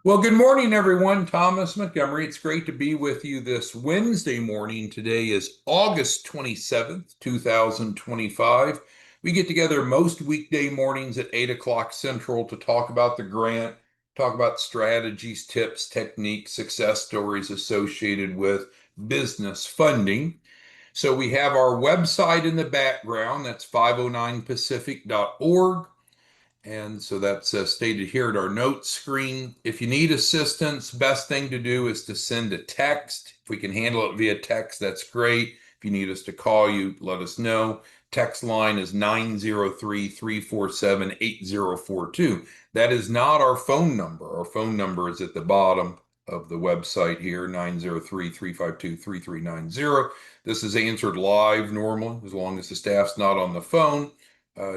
Well, good morning, everyone. Thomas Montgomery. It's great to be with you this Wednesday morning. Today is August 27th, 2025. We get together most weekday mornings at 8 o'clock Central to talk about the grant, talk about strategies, tips, techniques, success stories associated with business funding. So we have our website in the background. That's 509pacific.org. And so that's stated here at our notes screen. If you need assistance, best thing to do is to send a text. If we can handle it via text, that's great. If you need us to call you, let us know. Text line is 903-347-8042. That is not our phone number. Our phone number is at the bottom of the website here, 903-352-3390. This is answered live normally, as long as the staff's not on the phone.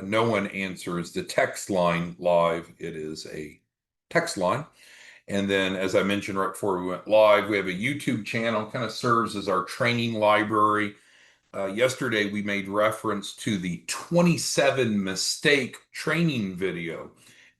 No one answers the text line live. It is a text line. And then, as I mentioned right before we went live, we have a YouTube channel, kind of serves as our training library. Yesterday, we made reference to the 27 mistake training video.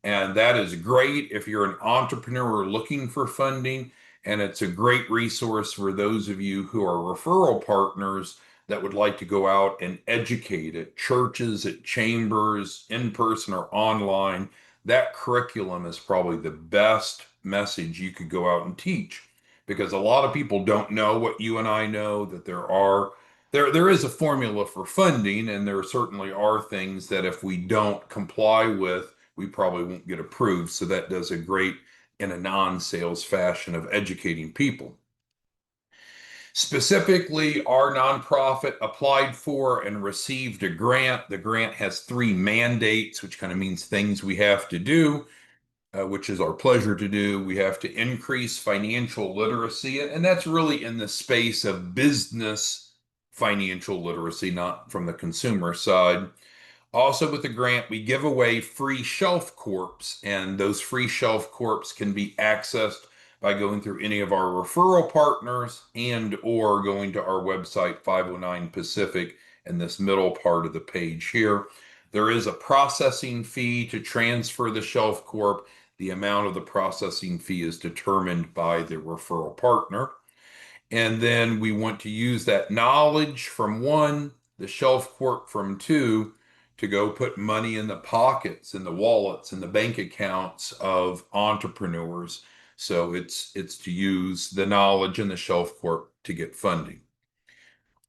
And that is great if you're an entrepreneur looking for funding. And it's a great resource for those of you who are referral partners that would like to go out and educate at churches, at chambers, in person or online. That curriculum is probably the best message you could go out and teach, because a lot of people don't know what you and I know, that there is a formula for funding, and there certainly are things that if we don't comply with, we probably won't get approved. So that does a great in a non-sales fashion of educating people. Specifically, our nonprofit applied for and received a grant. The grant has three mandates, which kind of means things we have to do, which is our pleasure to do. We have to increase financial literacy, and that's really in the space of business financial literacy, not from the consumer side. Also, with the grant, we give away free shelf corps, and those free shelf corps can be accessed by going through any of our referral partners and or going to our website 509 Pacific in this middle part of the page here. There is a processing fee to transfer the shelf corp. The amount of the processing fee is determined by the referral partner. And then we want to use that knowledge from one, the shelf corp from two, to go put money in the pockets, in the wallets, in the bank accounts of entrepreneurs. So it's to use the knowledge in the shelf corp to get funding.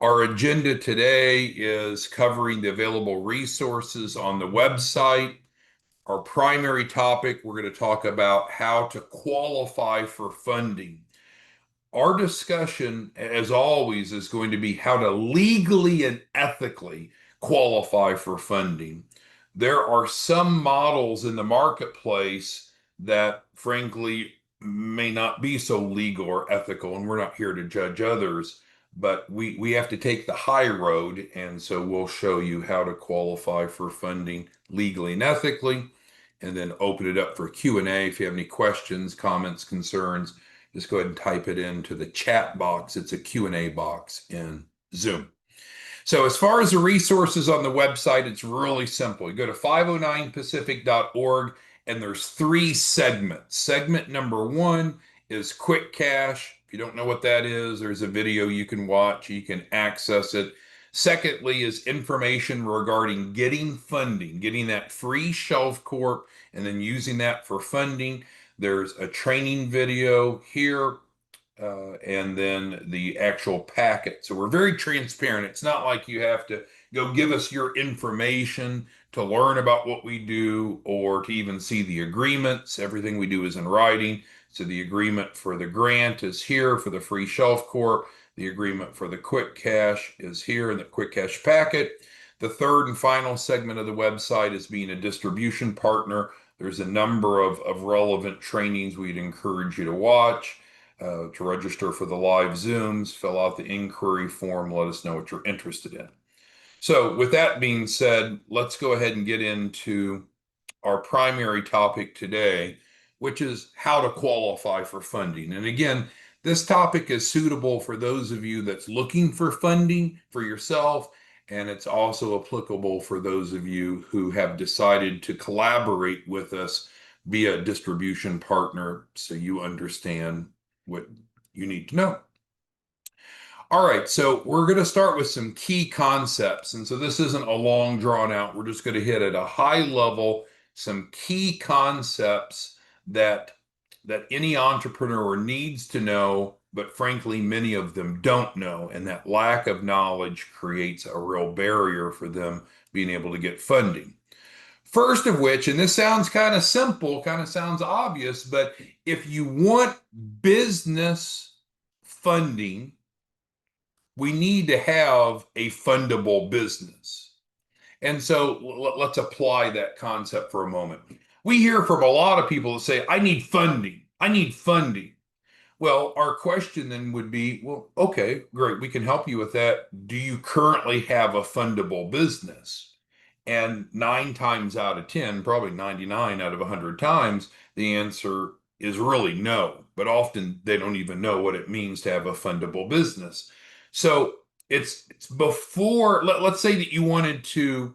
Our agenda today is covering the available resources on the website. Our primary topic, we're going to talk about how to qualify for funding. Our discussion, as always, is going to be how to legally and ethically qualify for funding. There are some models in the marketplace that, frankly, may not be so legal or ethical, and we're not here to judge others, but we have to take the high road, and so we'll show you how to qualify for funding legally and ethically, and then open it up for Q&A. If you have any questions, comments, concerns, just go ahead and type it into the chat box. It's a Q&A box in Zoom. So as far as the resources on the website, it's really simple. You go to 509pacific.org, and there's three segments. Segment number one is Quick Cash. If you don't know what that is, there's a video you can watch. You can access it. Secondly is information regarding getting funding, getting that free shelf corp, and then using that for funding. There's a training video here, and then the actual packet. So we're very transparent. It's not like you have to go give us your information to learn about what we do or to even see the agreements. Everything we do is in writing. So the agreement for the grant is here for the free shelf corp. The agreement for the Quick Cash is here in the Quick Cash packet. The third and final segment of the website is being a distribution partner. There's a number of relevant trainings we'd encourage you to watch. To register for the live Zooms, fill out the inquiry form, let us know what you're interested in. So with that being said, let's go ahead and get into our primary topic today, which is how to qualify for funding. And again, this topic is suitable for those of you that's looking for funding for yourself, and it's also applicable for those of you who have decided to collaborate with us be a distribution partner so you understand what you need to know. All right, so we're going to start with some key concepts. And so this isn't a long drawn out. We're just going to hit at a high level some key concepts that any entrepreneur needs to know, but frankly, many of them don't know. And that lack of knowledge creates a real barrier for them being able to get funding. First of which, and this sounds kind of simple, kind of sounds obvious, but if you want business funding, we need to have a fundable business. And so let's apply that concept for a moment. We hear from a lot of people that say, I need funding. I need funding. Well, our question then would be, well, okay, great. We can help you with that. Do you currently have a fundable business? And 9 times out of 10, probably 99 out of 100 times, the answer is really no. But often they don't even know what it means to have a fundable business. So it's before, let's say that you wanted to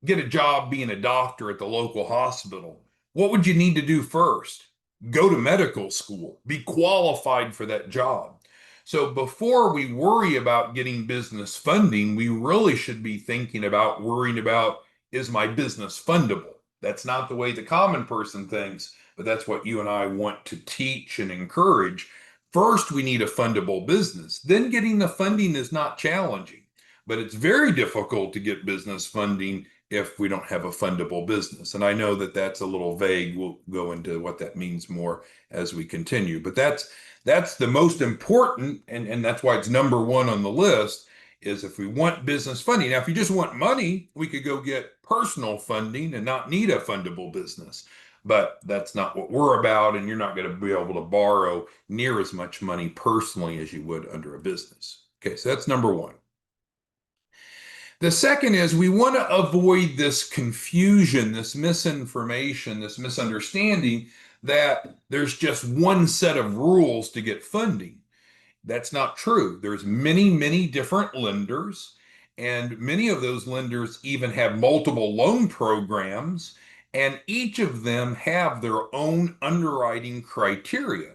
get a job being a doctor at the local hospital. What would you need to do first? Go to medical school, be qualified for that job. So before we worry about getting business funding, we really should be thinking about worrying about, is my business fundable? That's not the way the common person thinks, but that's what you and I want to teach and encourage. First, we need a fundable business. Then getting the funding is not challenging, but it's very difficult to get business funding if we don't have a fundable business. And I know that that's a little vague. We'll go into what that means more as we continue. But that's the most important, and that's why it's number one on the list, is if we want business funding. Now, if you just want money, we could go get personal funding and not need a fundable business. But that's not what we're about, and you're not going to be able to borrow near as much money personally as you would under a business. Okay, so that's number one. The second is we want to avoid this confusion, this misinformation, this misunderstanding that there's just one set of rules to get funding. That's not true. There's many, many different lenders, and many of those lenders even have multiple loan programs, and each of them have their own underwriting criteria.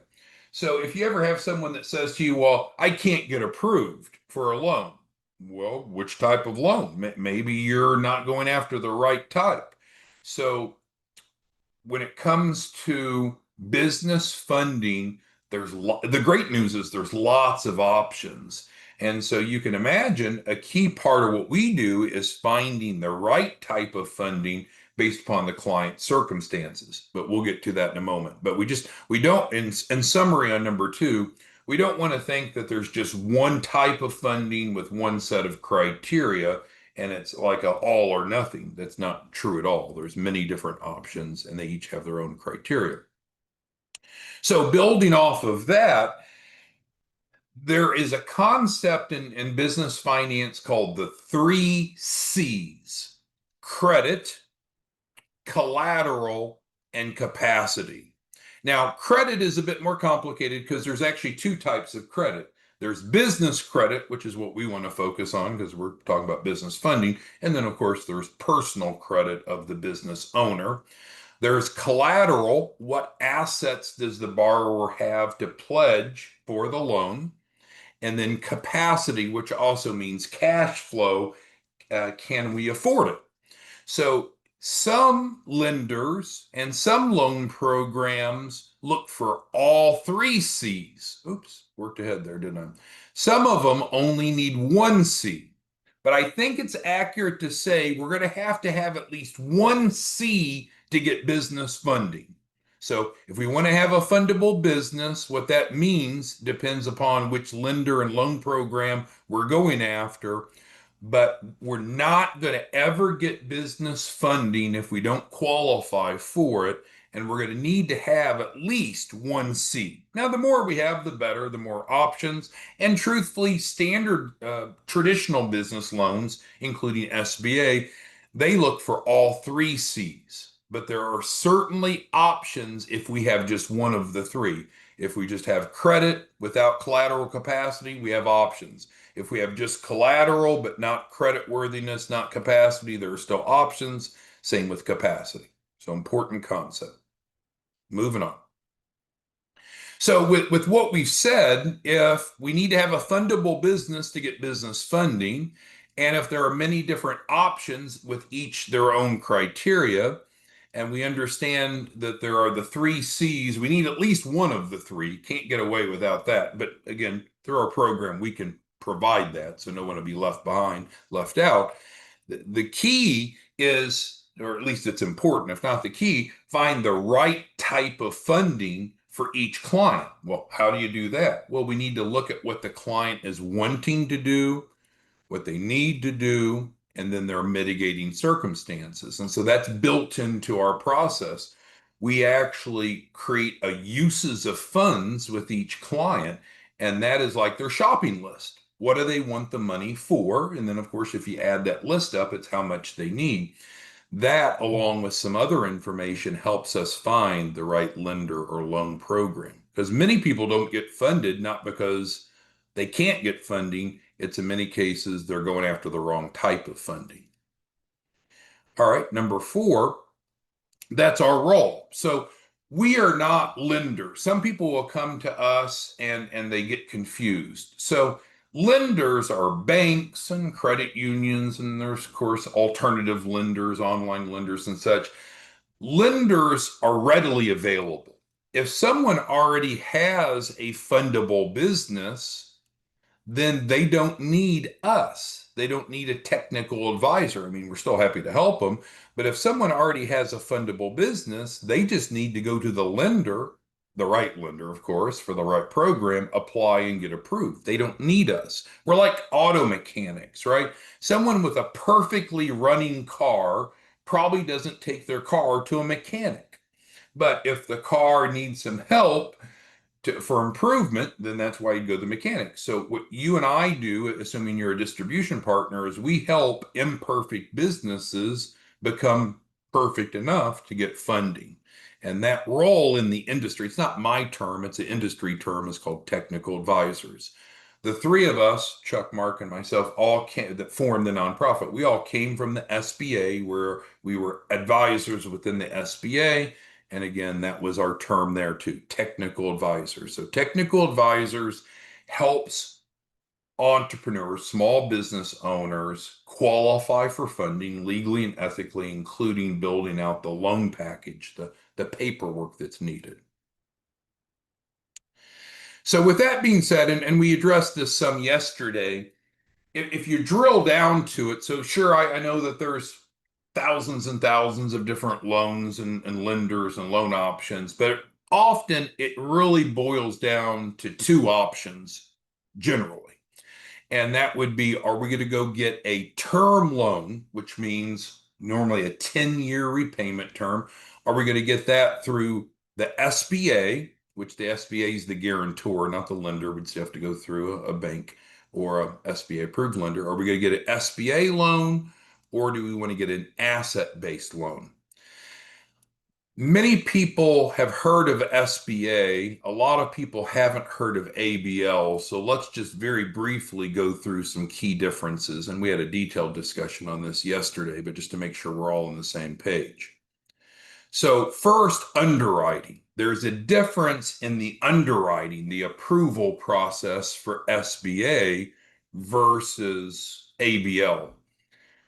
So if you ever have someone that says to you, well, I can't get approved for a loan. Well, which type of loan? Maybe you're not going after the right type. So when it comes to business funding, the great news is there's lots of options. And so you can imagine a key part of what we do is finding the right type of funding based upon the client circumstances. But we'll get to that in a moment. But we don't, in summary on number two, we don't want to think that there's just one type of funding with one set of criteria and it's like a all or nothing. That's not true at all. There's many different options and they each have their own criteria. So building off of that, there is a concept in business finance called the 3 C's: credit, collateral, and capacity. Now, credit is a bit more complicated because there's actually 2 types of credit. There's business credit, which is what we want to focus on because we're talking about business funding. And then, of course, there's personal credit of the business owner. There's collateral. What assets does the borrower have to pledge for the loan? And then capacity, which also means cash flow. Can we afford it? So some lenders and some loan programs look for all 3 C's. Oops, worked ahead there, didn't I? Some of them only need 1 C. But I think it's accurate to say we're going to have at least 1 C to get business funding. So if we want to have a fundable business, what that means depends upon which lender and loan program we're going after. But we're not going to ever get business funding if we don't qualify for it. And we're going to need to have at least 1 C. Now, the more we have, the better, the more options. And truthfully, standard traditional business loans, including SBA, they look for all 3 C's. But there are certainly options if we have just one of the three. If we just have credit without collateral capacity, we have options. If we have just collateral but not credit worthiness, not capacity, there are still options. Same with capacity. So important concept. moving on. So with what we've said, if we need to have a fundable business to get business funding, and if there are many different options with each their own criteria, and we understand that there are the three C's, we need at least one of the three. Can't get away without that. But again, through our program, we can provide that so no one will be left behind, left out. The key is, or at least it's important, if not the key, find the right type of funding for each client. Well, how do you do that? Well, we need to look at what the client is wanting to do, what they need to do, and then their mitigating circumstances. And so that's built into our process. We actually create a uses of funds with each client, and that is like their shopping list. What do they want the money for? And then, of course, if you add that list up, it's how much they need. That, along with some other information, helps us find the right lender or loan program. Because many people don't get funded, not because they can't get funding, it's in many cases they're going after the wrong type of funding. All right, number 4, that's our role. So we are not lenders. Some people will come to us and they get confused. So lenders are banks and credit unions, and there's, of course, alternative lenders, online lenders, and such. Lenders are readily available. If someone already has a fundable business, then they don't need us. They don't need a technical advisor. I mean, we're still happy to help them, but if someone already has a fundable business, they just need to go to the lender, the right lender, of course, for the right program, apply and get approved. They don't need us. We're like auto mechanics, right? Someone with a perfectly running car probably doesn't take their car to a mechanic. But if the car needs some help, for improvement, then that's why you go to the mechanic. So what you and I do, assuming you're a distribution partner, is we help imperfect businesses become perfect enough to get funding. And that role in the industry, it's not my term, it's an industry term, is called technical advisors. The three of us, Chuck, Mark, and myself, all came that formed the nonprofit. We all came from the SBA, where we were advisors within the SBA. And again, that was our term there too, technical advisors. So technical advisors helps entrepreneurs, small business owners qualify for funding legally and ethically, including building out the loan package, the paperwork that's needed. So with that being said, and we addressed this some yesterday, if you drill down to it, so sure, I know that there's thousands and thousands of different loans and lenders and loan options, but often it really boils down to two options generally. And that would be, are we going to go get a term loan, which means normally a 10-year repayment term? Are we going to get that through the SBA, which the SBA is the guarantor, not the lender? We'd still have to go through a bank or a SBA approved lender. Are we going to get an SBA loan, or do we want to get an asset-based loan? Many people have heard of SBA. A lot of people haven't heard of ABL. So let's just very briefly go through some key differences. And we had a detailed discussion on this yesterday, but just to make sure we're all on the same page. So first, underwriting. There's a difference in the underwriting, the approval process for SBA versus ABL.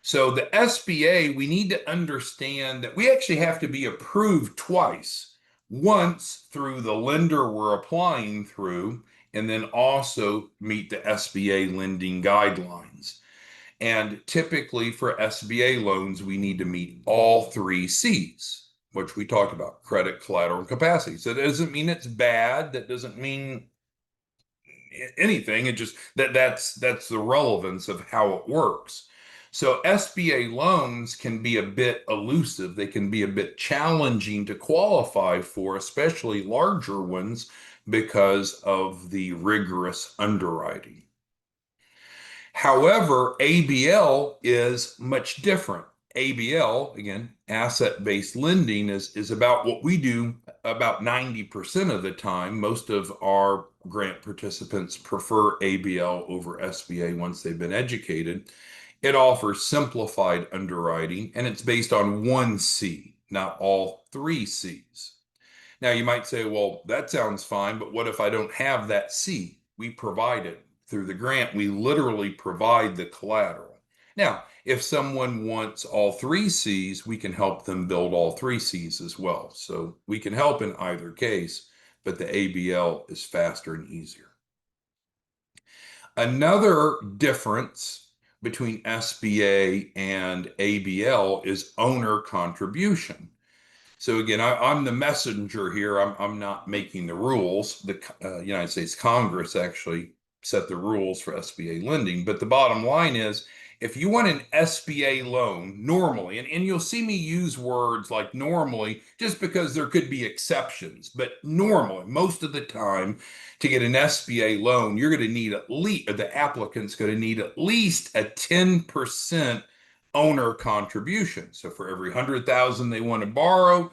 So the SBA, we need to understand that we actually have to be approved twice. Once through the lender we're applying through, and then also meet the SBA lending guidelines. And typically for SBA loans, we need to meet all three C's, which we talked about: credit, collateral, and capacity. So that doesn't mean it's bad. That doesn't mean anything. It just that's the relevance of how it works. So SBA loans can be a bit elusive. They can be a bit challenging to qualify for, especially larger ones, because of the rigorous underwriting. However, ABL is much different. ABL, again, asset-based lending, is about what we do about 90% of the time. Most of our grant participants prefer ABL over SBA once they've been educated. It offers simplified underwriting, and it's based on one C, not all three C's. Now you might say, well, that sounds fine, but what if I don't have that C? We provide it through the grant. We literally provide the collateral. Now, if someone wants all three C's, we can help them build all three C's as well. So we can help in either case, but the ABL is faster and easier. Another difference between SBA and ABL is owner contribution. So again, I'm the messenger here. I'm not making the rules. The United States Congress actually set the rules for SBA lending. But the bottom line is, if you want an SBA loan normally, and you'll see me use words like normally just because there could be exceptions, but normally, most of the time, to get an SBA loan, you're going to need at least, the applicant's going to need at least a 10% owner contribution. So for every 100,000 they want to borrow,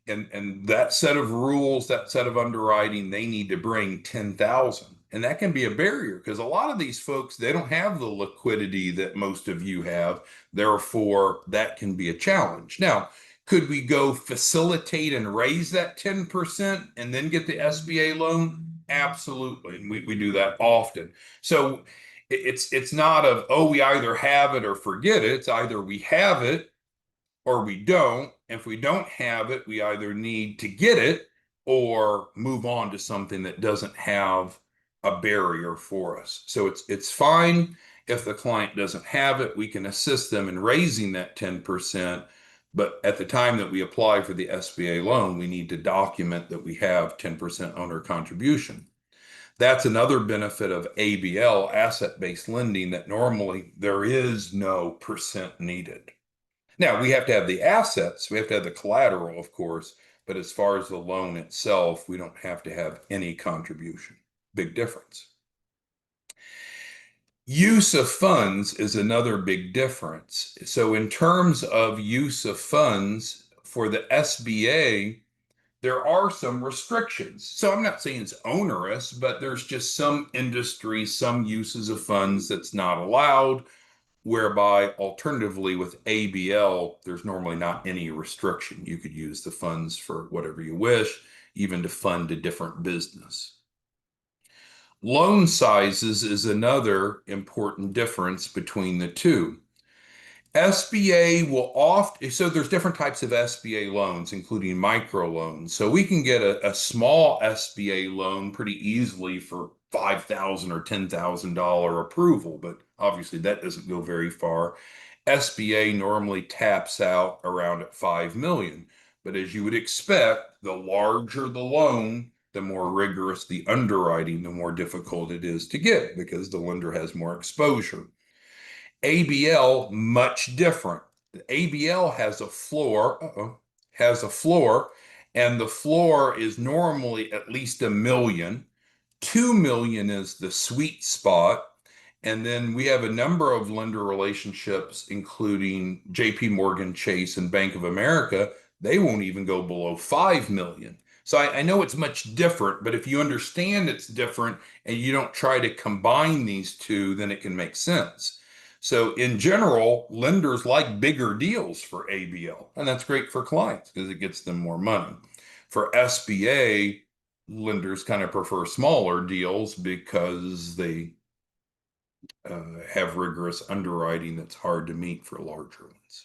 and that set of rules, that set of underwriting, they need to bring 10,000. And that can be a barrier because a lot of these folks, they don't have the liquidity that most of you have. Therefore, that can be a challenge. Now, could we go facilitate and raise that 10% and then get the SBA loan? Absolutely. And we do that often. So it's not of, oh, we either have it or forget it. It's either we have it or we don't. If we don't have it, we either need to get it or move on to something that doesn't have a barrier for us. So it's fine if the client doesn't have it. We can assist them in raising that 10%. But at the time that we apply for the SBA loan, we need to document that we have 10% owner contribution. That's another benefit of ABL, asset-based lending, that normally there is no percent needed. Now, we have to have the assets, we have to have the collateral, of course, but as far as the loan itself, we don't have to have any contribution. Big difference. Use of funds is another big difference. So in terms of use of funds for the SBA, there are some restrictions. So I'm not saying it's onerous, but there's just some industries, some uses of funds that's not allowed, whereby alternatively with ABL, there's normally not any restriction. You could use the funds for whatever you wish, even to fund a different business. Loan sizes is another important difference between the two. SBA will often, so there's different types of SBA loans, including microloans. So we can get a small SBA loan pretty easily for $5,000 or $10,000 approval, but obviously that doesn't go very far. SBA normally taps out around at 5 million. But as you would expect, the larger the loan, the more rigorous the underwriting, the more difficult it is to get because the lender has more exposure. ABL, much different. ABL has a floor, and the floor is normally at least $1 million. 2 million is the sweet spot. And then we have a number of lender relationships, including JP Morgan Chase and Bank of America. They won't even go below 5 million. So I know it's much different, but if you understand it's different and you don't try to combine these two, then it can make sense. So in general, lenders like bigger deals for ABL, and that's great for clients because it gets them more money. For SBA, lenders kind of prefer smaller deals because they have rigorous underwriting that's hard to meet for larger ones.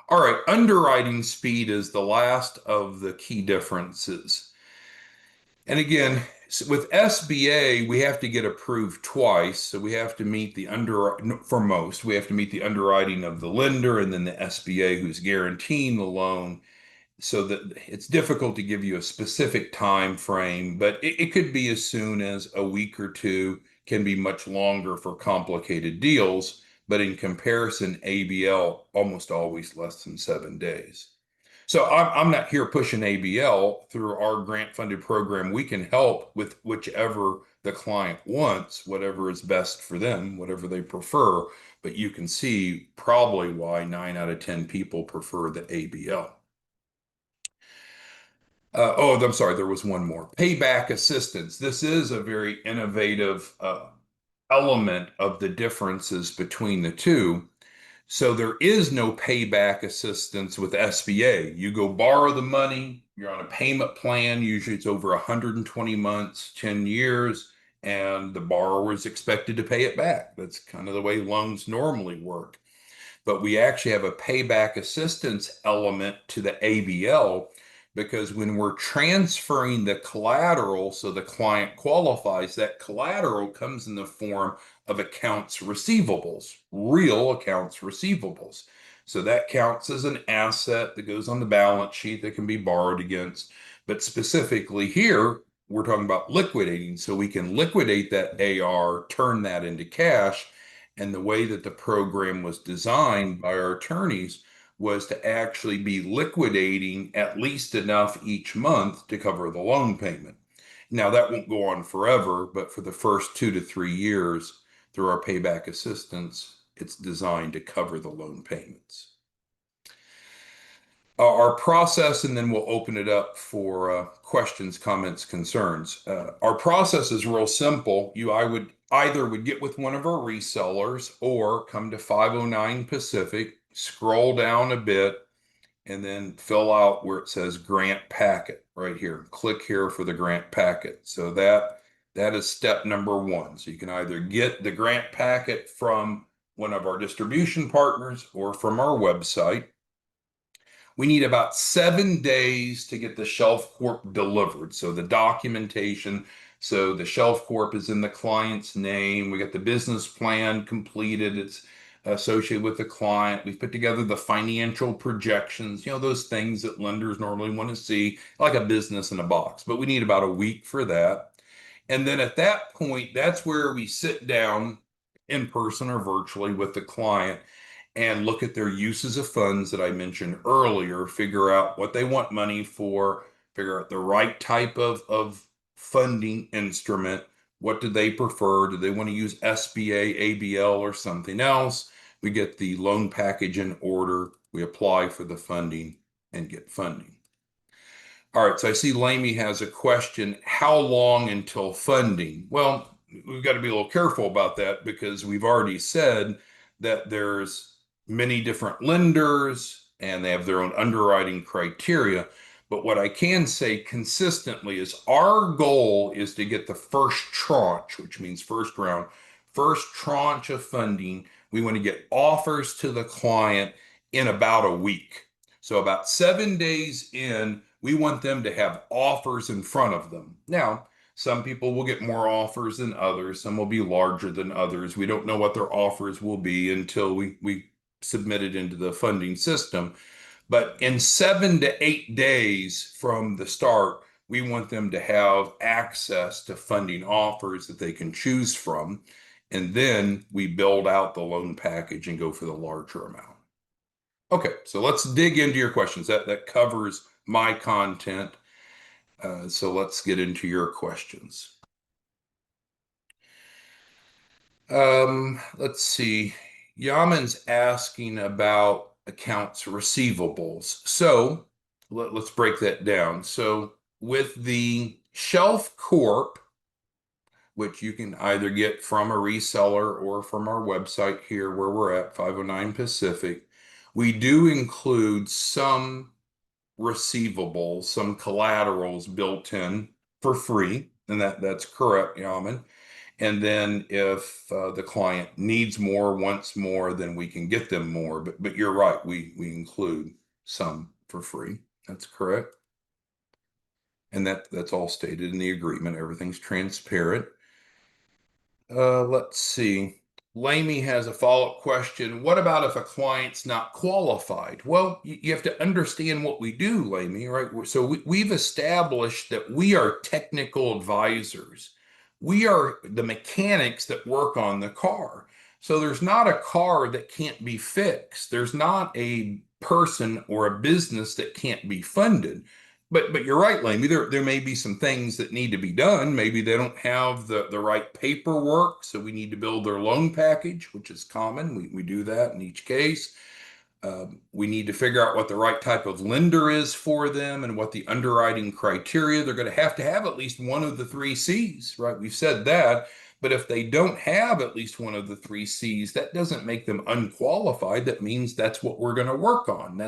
All right, underwriting speed is the last of the key differences. And again, with SBA, we have to get approved twice. So we have to meet the for most, we have to meet the underwriting of the lender and then the SBA who's guaranteeing the loan. So that it's difficult to give you a specific time frame, but it could be as soon as a week or two, can be much longer for complicated deals. But in comparison, ABL almost always less than 7 days. So I'm not here pushing ABL. Through our grant funded program. We can help with whichever the client wants, whatever is best for them, whatever they prefer. But you can see probably why 9 out of 10 people prefer the ABL. I'm sorry, there was one more. Payback assistance. This is a very innovative element of the differences between the two. So there is no payback assistance with SBA. You go borrow the money, you're on a payment plan. Usually it's over 120 months, 10 years, and the borrower is expected to pay it back. That's kind of the way loans normally work. But we actually have a payback assistance element to the ABL because when we're transferring the collateral so the client qualifies, that collateral comes in the form of accounts receivables, real accounts receivables. So that counts as an asset that goes on the balance sheet that can be borrowed against. But specifically here, we're talking about liquidating. So we can liquidate that AR, turn that into cash. And the way that the program was designed by our attorneys was to actually be liquidating at least enough each month to cover the loan payment. Now, that won't go on forever, but for the first 2 to 3 years through our payback assistance, it's designed to cover the loan payments. Our process, and then we'll open it up for questions, comments, concerns. Our process is real simple. I would either get with one of our resellers or come to 509 Pacific, scroll down a bit, and then fill out where it says grant packet right here. Click here for the grant packet. So that is step number one. So you can either get the grant packet from one of our distribution partners or from our website. We need about 7 days to get the Shelf Corp delivered. So the documentation, so the Shelf Corp is in the client's name. We got the business plan completed. It's associated with the client. We've put together the financial projections, those things that lenders normally want to see, like a business in a box. But we need about a week for that. And then at that point, that's where we sit down in person or virtually with the client and look at their uses of funds that I mentioned earlier, figure out what they want money for, figure out the right type of funding instrument. What do they prefer? Do they want to use SBA, ABL, or something else? We get the loan package in order. We apply for the funding and get funding. All right, so I see Lamy has a question. How long until funding? Well, we've got to be a little careful about that because we've already said that there's many different lenders and they have their own underwriting criteria. But what I can say consistently is our goal is to get the first tranche, which means first round, first tranche of funding. We want to get offers to the client in about a week. So about 7 days in, we want them to have offers in front of them. Now, some people will get more offers than others. Some will be larger than others. We don't know what their offers will be until we submit it into the funding system. But in 7 to 8 days from the start, we want them to have access to funding offers that they can choose from. And then we build out the loan package and go for the larger amount. Okay, so let's dig into your questions. That covers my content. So let's get into your questions. Let's see. Yaman's asking about accounts receivables. So let's break that down. So with the Shelf Corp, which you can either get from a reseller or from our website here where we're at 509 Pacific, we do include some receivables, some collaterals built in for free, and that's correct, Yaman. And then if the client needs more, wants more, then we can get them more. But you're right, we include some for free. That's correct. And that's all stated in the agreement. Everything's transparent. Let's see. Lamy has a follow-up question. What about if a client's not qualified? Well, you have to understand what we do, Lamy, right? So we've established that we are technical advisors. We are the mechanics that work on the car. So there's not a car that can't be fixed. There's not a person or a business that can't be funded. But you're right, Lamy. There may be some things that need to be done. Maybe they don't have the right paperwork, so we need to build their loan package, which is common. We do that in each case. We need to figure out what the right type of lender is for them and what the underwriting criteria. They're going to have at least one of the three C's, right? We've said that. But if they don't have at least one of the three C's, that doesn't make them unqualified. That means that's what we're going to work on.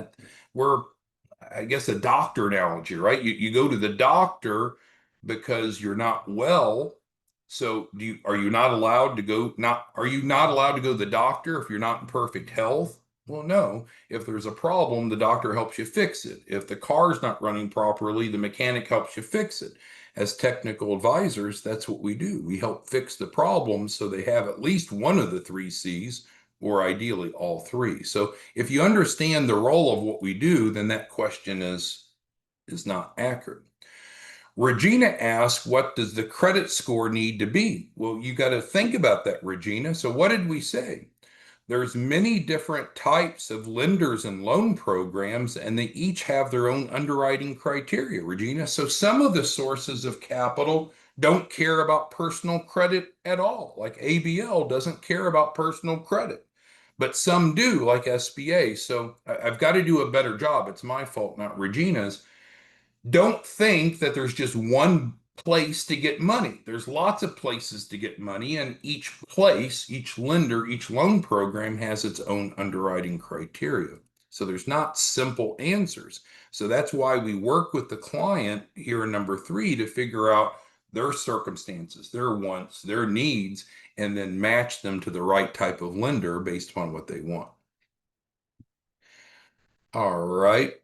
I guess a doctor analogy, right? You go to the doctor because you're not well. So are you not allowed to go not are you not allowed to go to the doctor if you're not in perfect health? Well, no. If there's a problem, the doctor helps you fix it. If the car's not running properly, the mechanic helps you fix it. As technical advisors, that's what we do. We help fix the problem so they have at least one of the three C's, or ideally all three. So if you understand the role of what we do, then that question is not accurate. Regina asks, what does the credit score need to be? Well, you got to think about that, Regina. So what did we say? There's many different types of lenders and loan programs, and they each have their own underwriting criteria, Regina. So some of the sources of capital don't care about personal credit at all, like ABL doesn't care about personal credit, but some do, like SBA. So I've got to do a better job. It's my fault, not Regina's. Don't think that there's just one place to get money. There's lots of places to get money, and each place, each lender, each loan program has its own underwriting criteria. So there's not simple answers. So that's why we work with the client here in number three to figure out their circumstances, their wants, their needs, and then match them to the right type of lender based upon what they want. All right.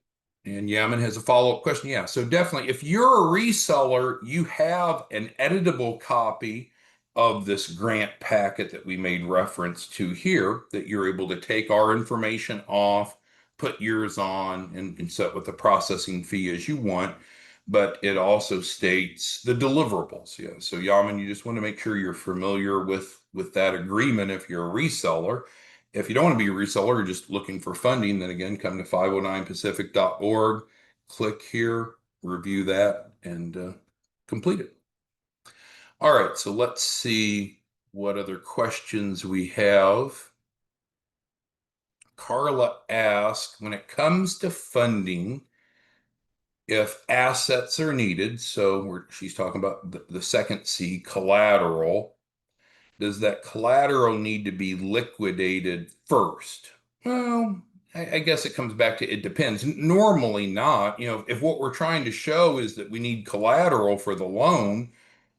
And Yaman has a follow-up question. Yeah, so definitely, if you're a reseller, you have an editable copy of this grant packet that we made reference to here that you're able to take our information off, put yours on, and set what the processing fee as you want. But it also states the deliverables. Yeah. So Yaman, you just want to make sure you're familiar with that agreement if you're a reseller. If you don't want to be a reseller or just looking for funding, then again, come to 509pacific.org, click here, review that, and complete it. All right, so let's see what other questions we have. Carla asked, when it comes to funding, if assets are needed, so she's talking about the second C, collateral, does that collateral need to be liquidated first? Well, I guess it comes back to it depends. Normally not. If what we're trying to show is that we need collateral for the loan,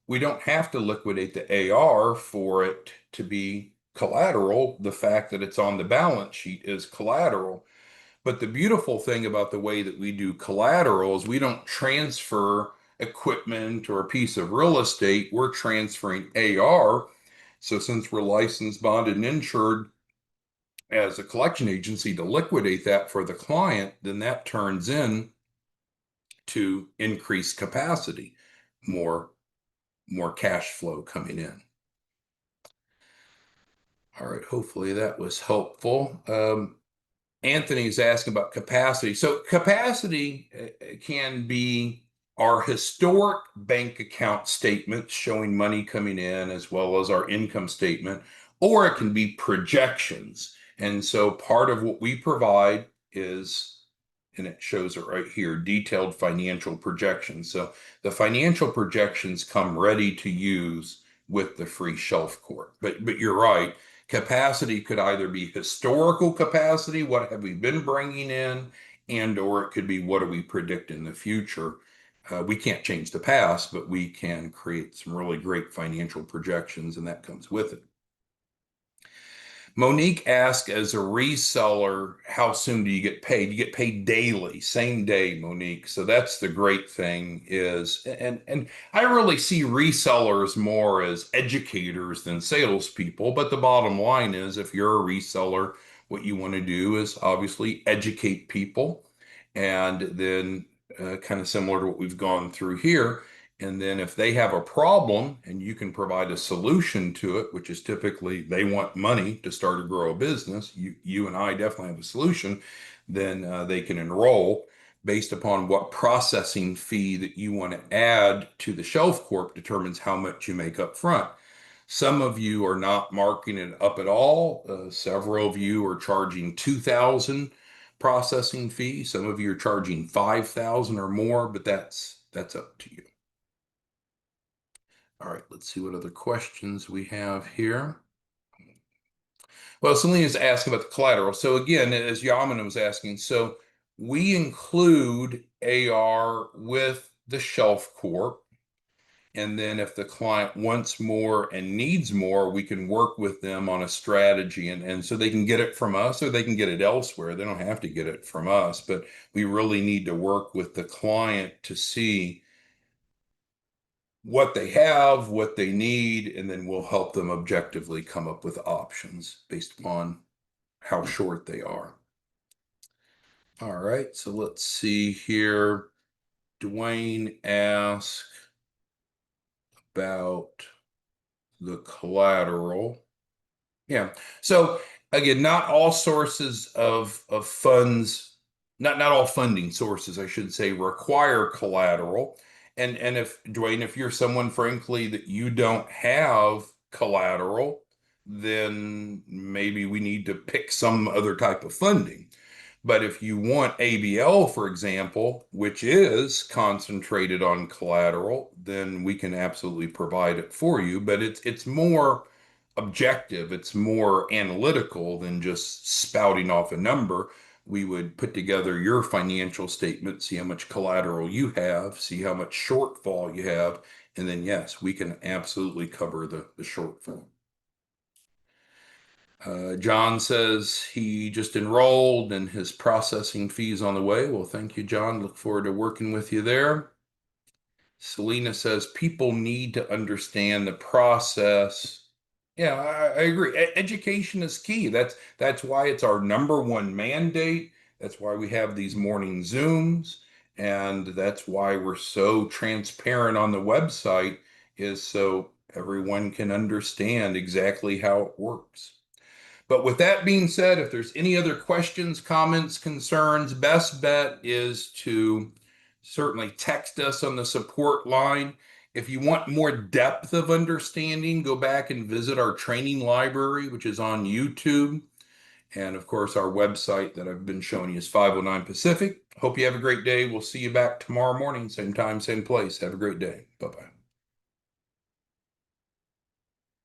we don't have to liquidate the AR for it to be collateral. The fact that it's on the balance sheet is collateral. But the beautiful thing about the way that we do collateral is we don't transfer equipment or a piece of real estate. We're transferring AR. So since we're licensed, bonded, and insured as a collection agency to liquidate that for the client, then that turns in to increased capacity, more cash flow coming in. All right, hopefully that was helpful. Anthony's asking about capacity. So capacity can be our historic bank account statements showing money coming in as well as our income statement, or it can be projections. And so part of what we provide is, and it shows it right here, detailed financial projections. So the financial projections come ready to use with the free shelf quote. But you're right. Capacity could either be historical capacity, what have we been bringing in, and or it could be what do we predict in the future. We can't change the past, but we can create some really great financial projections, and that comes with it. Monique asked, as a reseller, how soon do you get paid? You get paid daily, same day, Monique. So that's the great thing is, and I really see resellers more as educators than salespeople. But the bottom line is, if you're a reseller, what you want to do is obviously educate people, and then kind of similar to what we've gone through here. And then if they have a problem and you can provide a solution to it, which is typically they want money to start or grow a business, you and I definitely have a solution, then they can enroll based upon what processing fee that you want to add to the Shelf Corp determines how much you make up front. Some of you are not marking it up at all. Several of you are charging 2,000 processing fee. Some of you are charging 5,000 or more, but that's up to you. All right, let's see what other questions we have here. Well, Selena's asking about the collateral. So again, as Yaman was asking, so we include AR with the shelf corp. And then if the client wants more and needs more, we can work with them on a strategy. And so they can get it from us or they can get it elsewhere. They don't have to get it from us, but we really need to work with the client to see what they have, what they need, and then we'll help them objectively come up with options based upon how short they are. All right, so let's see here. Dwayne asked about the collateral. Yeah. So again, not all sources of funds, not all funding sources, I should say, require collateral. And if Dwayne, if you're someone, frankly, that you don't have collateral, then maybe we need to pick some other type of funding. But if you want ABL, for example, which is concentrated on collateral, then we can absolutely provide it for you. But it's more objective, it's more analytical than just spouting off a number. We would put together your financial statement, see how much collateral you have, see how much shortfall you have, and then yes, we can absolutely cover the shortfall. John says he just enrolled and his processing fees on the way. Well, thank you, John. Look forward to working with you there. Selena says people need to understand the process. Yeah, I agree. Education is key. That's why it's our number one mandate. That's why we have these morning Zooms, and that's why we're so transparent on the website, is so everyone can understand exactly how it works. But with that being said, if there's any other questions, comments, concerns, best bet is to certainly text us on the support line. If you want more depth of understanding, go back and visit our training library, which is on YouTube. And of course, our website that I've been showing you is 509 Pacific. Hope you have a great day. We'll see you back tomorrow morning, same time, same place. Have a great day. Bye bye.